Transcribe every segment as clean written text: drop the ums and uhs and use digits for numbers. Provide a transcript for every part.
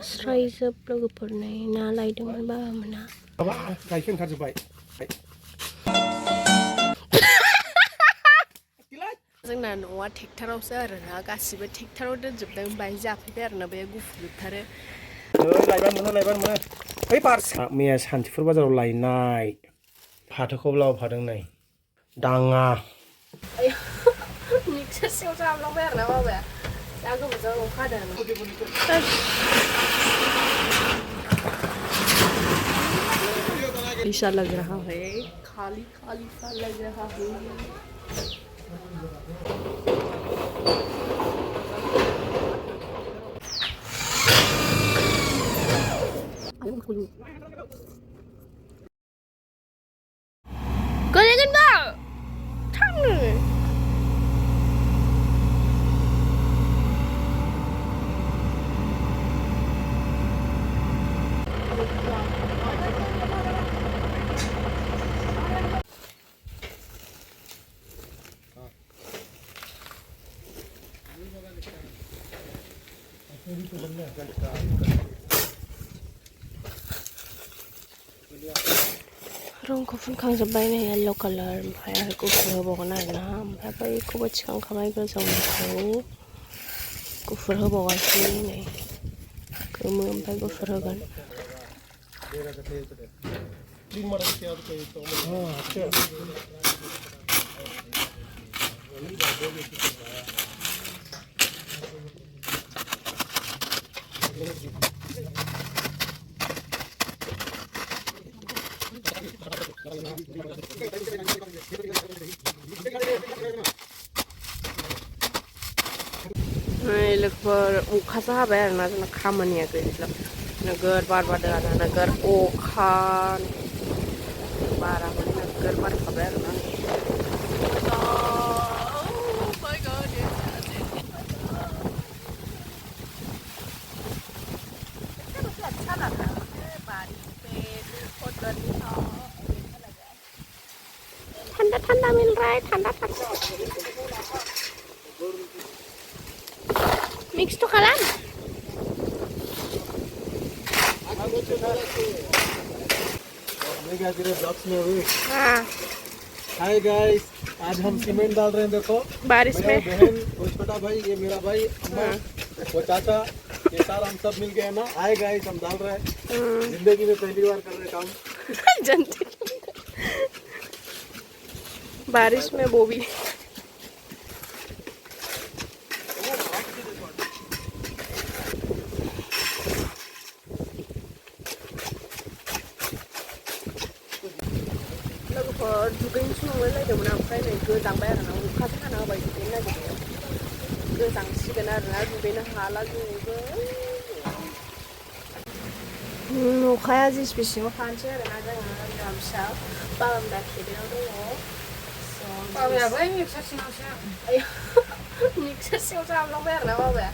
स्रायजोब लोगोफोरनि ना लायदोंमोन बाबामोना गायखेर ओंखारजोब्बाय जोंना न'आ ट्रेक्टरावसो आरोना गासिबो ट्रेक्टराव दोनजोबदों बाहाय जाफैबाय आरोना बे गुफुरथारो लायबानो मोनो ओइ बारसा मैया सान्तिफुर बाजाराव लायनाय फाथोखौ लाबोफादों नै दाङा मिक्सार सिङाव जाबलांबाय आरोना बाबाया जा गोबावजों अखा हादों ऐसा लग रहा है खाली खाली सा लग रहा है Gorengan bang, थांनो रंखौ फुनखांजोब्बाय नै येल्ल' कालार ओमफ्राय आरो गुफुर होबावगोन आरोना ओमफ्राय बैखौबो थिखांखाबाय गोजामखौ गुफुर होबावगासिनो नै गोमो ओमफ्राय गुफुर होगोन लोगोफोर अखासो हाबाय आरोना जोंना खामानिया गैला नोगोर बार बारदों आरोना नोगोर अखा बारा माने नोगोर बारखाबाय आरोना ठंडा ठंडा मिल रहा है ठंडा ठंडा मिक्स तो खाला हाय गाइस आज हम सीमेंट डाल रहे हैं देखो बारिश में बहन वो छोटा भाई ये मेरा भाई अम्मा वो चाचा ये सारा हम सब मिल के है ना आए गाइस हम डाल रहे हैं जिंदगी में पहली बार कर रहे काम जनते बारिश में वो भी लोगोफोर दुगैनो संबाय लायदोंमोन ओमफ्राय नै गोजांबाय आरोना अखासो हाना होबाय दुगैनो नागिरनायाव गोजांसिगोन आरोना दुगैनो हाला जोंबो अखाया जिसिबिसिङाव थानोसै आरोना जोङो गामसा बारान्दा खेदेराव दङ बाबायाबो मिक्सार सिङावसो मिक्सार सिङाव जाबलांबाय आरोना बाबाया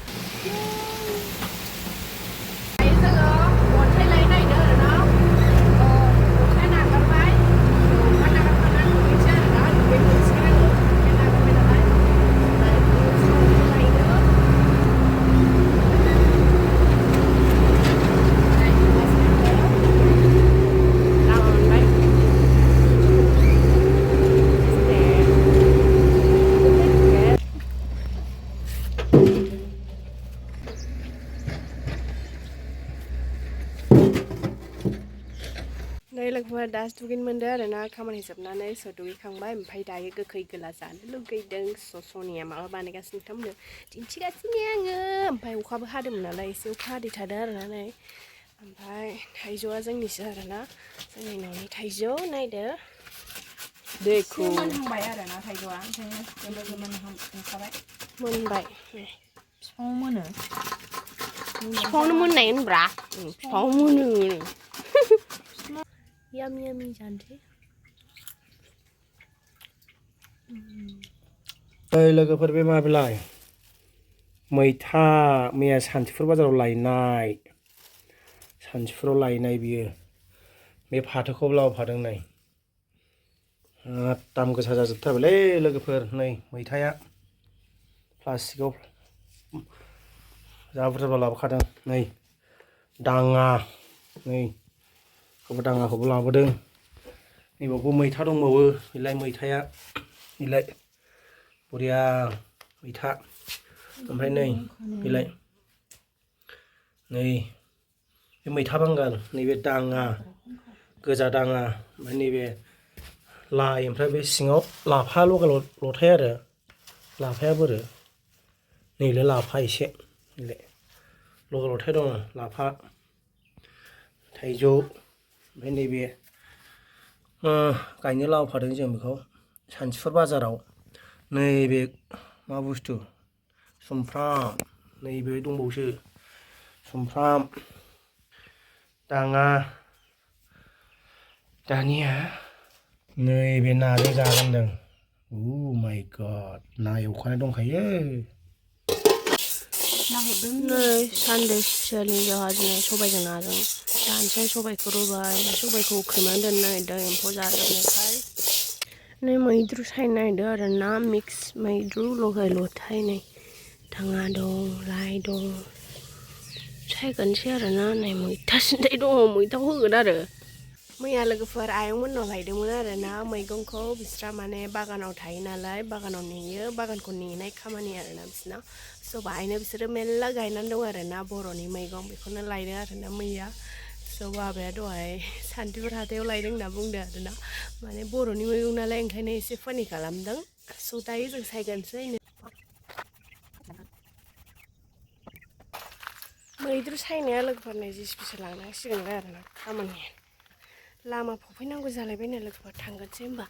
लोगोफोर दासो दुगैनो मोनदों आरोना खामानि जोबनानै दुगैखांबाय ओमफ्राय दायो गोखै गोला जानो लुगैदों सनिया माबा बानायगासिनो थारमोन दिन्थिगासिनो आङो ओमफ्राय अखाबो हादोंमोन नालाय एसे अखा हादै थादों आरोना नै ओमफ्राय थाइजौआ जोंनिसो आरोना जोंनि न'नि थाइजौ नायदो दैखौ मोनहांबाय आरोना थाइजौआ मोनबाय बिफाङाव मोनो बिफाङावनो मोननाय होनब्रा बिफाङाव मोनो Yummy yummy जानोसै ओइ लोगोफोर बे माबेलाय मैथा मैया सान्तिफुर बाजाराव लायनाय सान्तिफुराव लायनाय बियो बे फाथोखौ लाबोफादों नै दाम गोसा जाजोबथारबायलै लोगोफोर नै मैथाया प्लास्टिकआव जा बुरजा लाबोखादों नै दाङा नै खौबो दाङाखौबो लाबोदों नैबावबो मैथा दंबावो बेलाय मैथाया बेलाय बरिया मैथा ओमफ्राय नै बेलाय नै बे मैथा बांगाल नैबे दाङा गोजा दाङा ओमफ्राय नैबे लाइ ओमफ्राय बे सिङाव लाफा लथाय आरो लाफाया बोरो नैलाय लाफा एसे नैलाय लगाय लथाय दङ लाफा थाइजौ ओमफ्राय नैबे गायनो लाबोफादों जों बेखौ सानथिफुर बाजाराव नैबे मा बुस्थु सुमफ्राम नैबे दंबावसो सुमफ्राम दाङा दानिया नैबे नाजों जागोनदों माय गड ना एवखानाय दंखायो नै सानदे स्पेसियेलि जोंहा दिनै सबायजों नाजों जानोसै सबायखौ रुबाय ओमफ्राय सबायखौ हुख्रेमनानै दोननो नागिरदों एम्फौ जाजोबनायखाय नै मैद्रु सायनो नागिरदों आरो ना मिक्स मैद्रु लगाय लथाय नै दाङा दं लाइ दं सायगोनसै आरो ना नै मैथा सिन्थाय दङ मैथाखौ होगोन आरो मैया लोगोफोर आयंमोननाव लायदोंमोन आरो ना मैगंखौ बिस्रा माने बागानाव थायो नालाय बागानाव नेयो बागानखौ नेनाय खामानि आरोना बिसोरना स' बाहायनो बिसोरो मेल्ला गायनानै दं आरो ना बर'नि मैगं बेखौनो लायदों आरो ना मैया स' बाबाया दहाय सान्तिपुर हाथायाव लायदों होनना बुंदों आरो ना माने बर'नि मैगं नालाय ओंखायनो एसे फानि खालामदों स' दायो जों सायगोनसै मैद्रु सायनाया लोगोफोरनो जि स्पेसियेल लांनांसिगोनलाय आरो ना खामानिया लामा फफैनांगौ जालायबायनो लोगोफोर थांगोनसै होमबा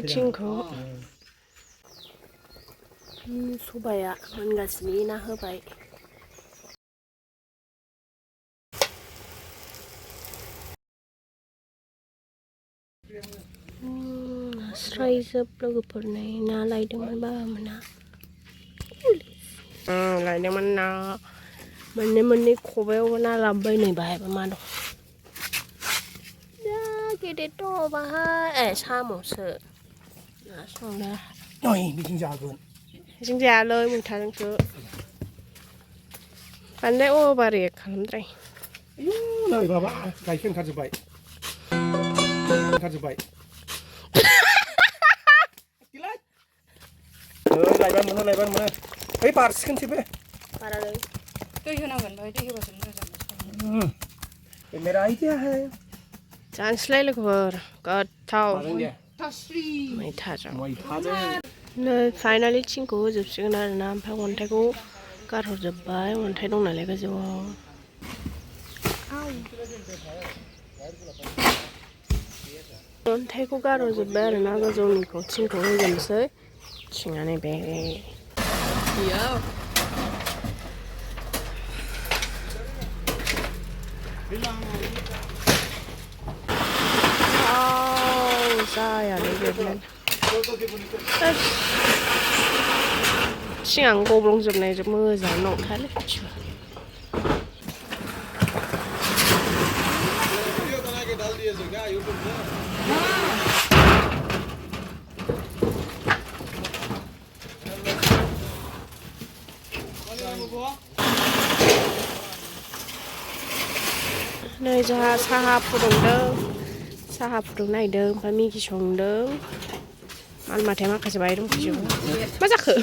थिंखौ सबाया मोनगासिनो ना होबाय नास्रायजोब लोगोफोरनि ना लायदोंमोन बाबामोना लायदोंमोन ना मोननै खबायावबो ना लाबोबाय नै बाहायबा मा दं जा गेदेर दङ बाहाय साम'सो ना संनो नै बिदिनो जागोन बेजों जायालै मैथाजोंसो बांद्राय अभार रियेक्ट खालामद्राय नै बाबा गाइखेर ओंखारजोब्बाय लायबानो मोनो बै बारसिगोनसै बे बारालै दै होनांगोन दै होबासो मोजां जागोन मेरा आइडिया है जानोसैलाय लोगोफोर गोथाव मैथास्रि मैथाजों मैथाजों नै फाइनालि थिंखौ होजोबसिगोन आरो ना ओमफ्राय अन्थाइखौ गारहरजोब्बाय अन्थाइ दं नालाय गोजौआव अन्थाइखौ गारहरजोब्बाय आरो ना गोजौनिखौ थिंखौ होजोबनोसै थिङानो बे जायालै बेबायदिनो थिङानो गब्लंजोबनाय मोजां नंथारलै वीडियो बना के डाल दिए क्या यूट्यूब में नै जोंहा साहा फुदुंनो नागिरदों ओमफ्राय मेगि संदों माल माथाया माखासे बाहाय दंफैजोबो मा जाखो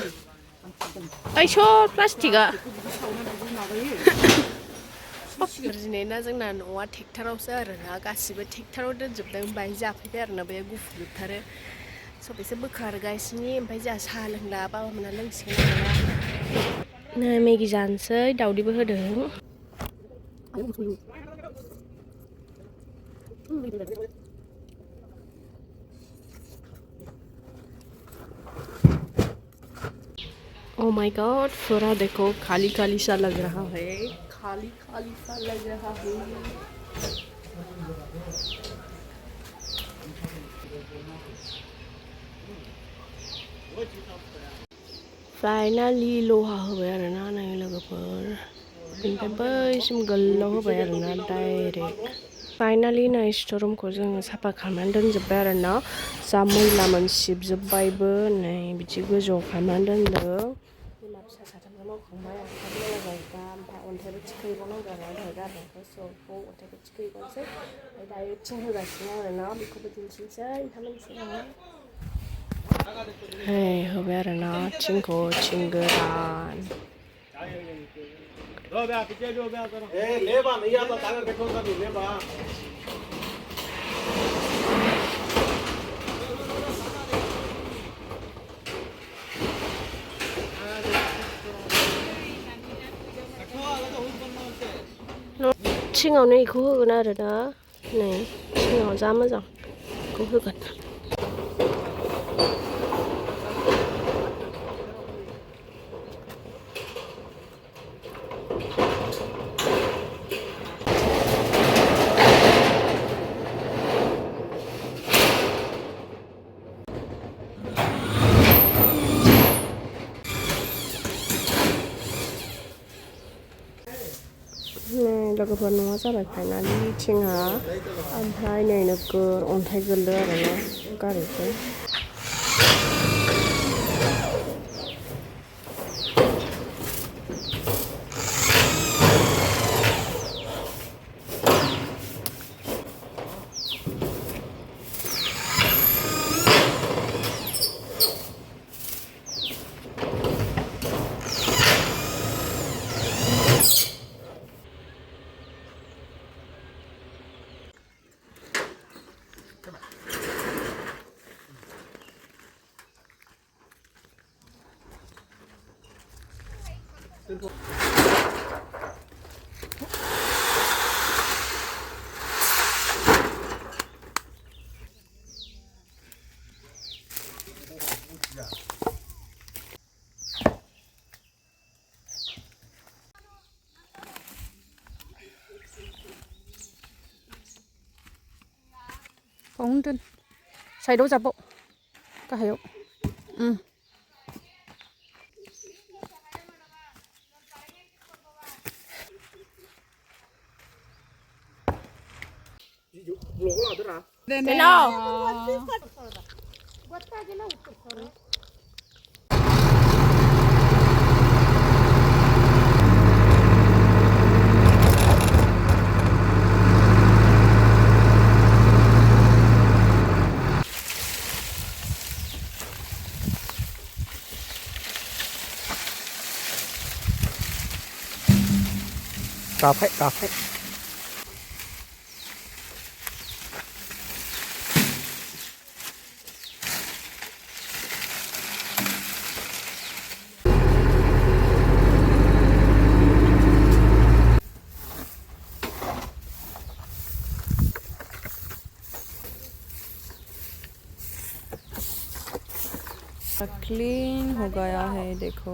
आइस' प्लास्टिकआ दिनै ना जोंना न'आ ट्रेक्टरावसो आरो ना गासिबो ट्रेक्टराव दोनजोबदों बाहाय जाफैबाय आरो ना बे गुफुर जोबथारो स' बिसोर बोखारगासिनो ओमफ्राय जोंहा साहा लोंला बाबामोना लोंसिगोन आरोना नै मेगि जानोसै दावदैबो होदों ओह माय गॉड, पूरा देखो खाली खाली सा लग रहा है, खाली खाली सा लग रहा है। फाइनाली लहा होबाय आरोना नै लोगोफोर, बेनिफ्राय बैसिम गोलाव होबाय आरोना डाइरेक्ट। फाइनाली नै स्ट'रुमखौ जोङो साफा खालामनानै दोनजोब्बाय आरोना, जा मैलामोन सिबजोब्बायबो, नै बिदि गोजौआव खालामनानै दोनदों। बिमा फिसा साथामजों मावखांबाय, ओंखारनो लगायबा, ओमफ्राय अन्थाइबो थिखोहैबावनांगौ आरोना, दहाय गारनायखौ स'खौ अन्थाइखौ थिखोहैबावनोसै, ओमफ्राय दायो थिं होगासिनो आरोना, बेखौबो दिन्थिनोसै नोंथांमोननि सिगाङाव। होबाय आरोना थिंखौ, थिं गोरान। ले बा नहीं आता कागज पेट्रोल का भी ले बा थिङावनो बेखौ होगोन आरोना, नै थिङाव जा मोजां बेखौ होगोन। नै लोगोफोर न'आ जाबाय फाइनालि थिंआ, ओमफ्राय नै नोगोर अन्थाइ गोलैदों आरोना गारिखौ। फाउन्टेन साइडआव जाबाव गाहायाव। गाफाय क्लीन हो गया है देखो।